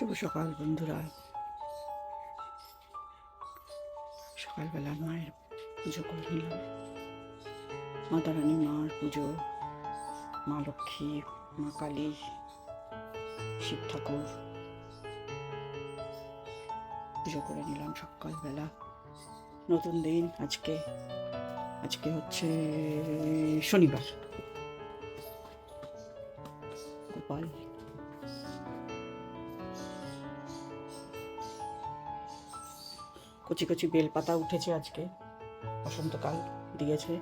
শুভ সকাল বন্ধুরা। সকালবেলা মায়ের পুজো করে নিলাম। মা তারানী মার পুজো, মা লক্ষ্মী, মা কালী, শিব ঠাকুর পুজো করে নিলাম সকালবেলা। নতুন দিন আজকে। আজকে হচ্ছে শনিবার। গোপাল কচি কচি বেলপাতা উঠেছে, আজকে বসন্তকাল দিয়েছে।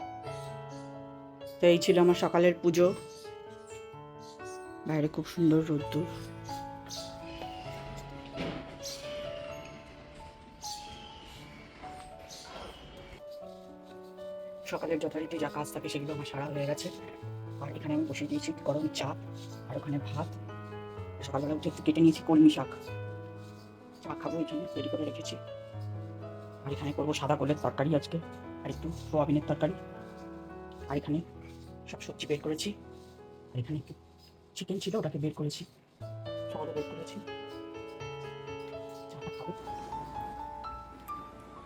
তো এই ছিল আমার সকালের পুজো। বাইরে খুব সুন্দর রোদ্দুর। সকালের যথারীতি যা কাজ থাকে সেগুলো আমার সারা হয়ে গেছে। আর এখানে আমি বসিয়ে দিয়েছি গরম চা, আর ওখানে ভাত। সকালবেলা উঠে একটু কেটে নিয়েছি কলমি শাক, চা খাবো এই জন্য রেডি করে রেখেছি। আর এখানে করবো সাদা কোলের তরকারি আজকে, আর একটু সোয়াবিনের তরকারি। আর এখানে সব সবজি বের করেছি। আর এখানে একটু চিকেন ছিল, ওটাকে বের করেছি, সকালে বের করেছি। চাটা খাবো।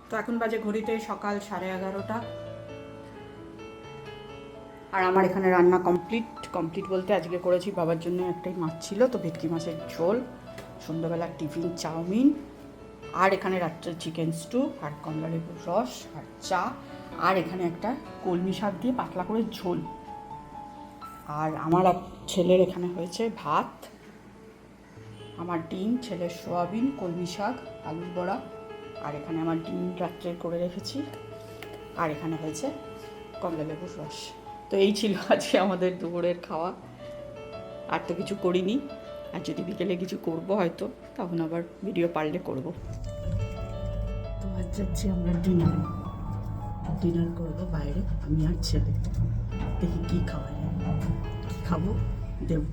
তো এখন বাজে ঘড়িতে সকাল 11:30। আর আমার এখানে রান্না কমপ্লিট বলতে আজকে করেছি বাবার জন্য একটাই মাছ ছিল, তো ভেটকি মাছের ঝোল, সন্ধ্যাবেলা টিফিন চাউমিন, আর এখানে রাত্রে চিকেন স্টু, আর কমলা লেবুর রস, আর চা, আর এখানে একটা কলমি শাক দিয়ে পাতলা করে ঝোল। আর আমার ছেলের এখানে হয়েছে ভাত, আমার ডিম, ছেলের সোয়াবিন, কলমি শাক, আলুর বড়া, আর এখানে আমার ডিম রাত্রে করে রেখেছি, আর এখানে হয়েছে কমলা লেবুর রস। তো এই ছিল আজকে আমাদের দুপুরের খাওয়া। আর তো কিছু করিনি, আর যদি বিকেলে কিছু করব হয়তো, তখন আবার ভিডিও পারলে করব। তো আজ যাচ্ছি আমরা ডিনার করবো বাইরে, আমি আর ছেলে। দেখি কী খাওয়া যায়, খাবো দেব।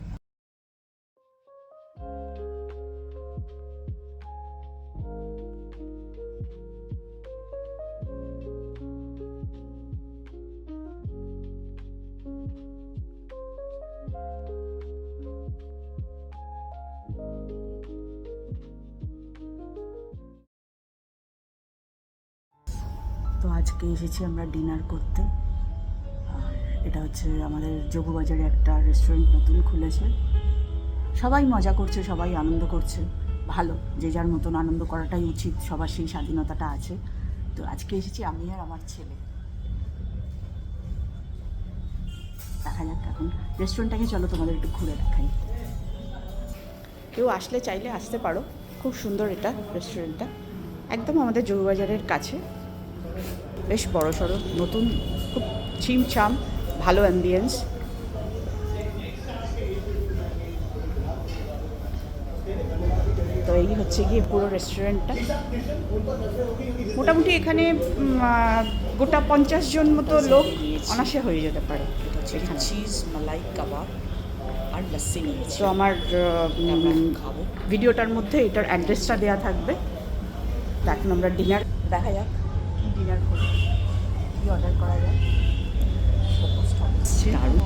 তো আজকে এসেছি আমরা ডিনার করতে। আর এটা হচ্ছে আমাদের যোগবাজারে একটা রেস্টুরেন্ট নতুন খুলেছে। সবাই মজা করছে, সবাই আনন্দ করছে, ভালো। যে যার মতন আনন্দ করাটাই উচিত, সবার সেই স্বাধীনতাটা আছে। তো আজকে এসেছি আমি আর আমার ছেলে। দেখা যাক এখন রেস্টুরেন্টটাকে, চলো তোমাদের একটু ঘুরে দেখাই। কেউ আসলে চাইলে আসতে পারো, খুব সুন্দর এটা রেস্টুরেন্টটা, একদম আমাদের যোগবাজারের কাছে। বেশ বড় সড়ো, নতুন, খুব ছিমছাম, ভালো অ্যাম্বিয়েন্স। তো এই হচ্ছে গিয়ে পুরো রেস্টুরেন্টটা। মোটামুটি এখানে গোটা 50 জন মতো লোক অনায়াসে হয়ে যেতে পারে। এখানে চিজ, মালাই কাবাব আর লস্যি নিয়েছি। তো আমার খাবো ভিডিওটার মধ্যে এটার অ্যাড্রেসটা দেওয়া থাকবে। তো এখন আমরা ডিনার, দেখা যাক কী ডিনার করি, কী অর্ডার করা যায়। দারুণ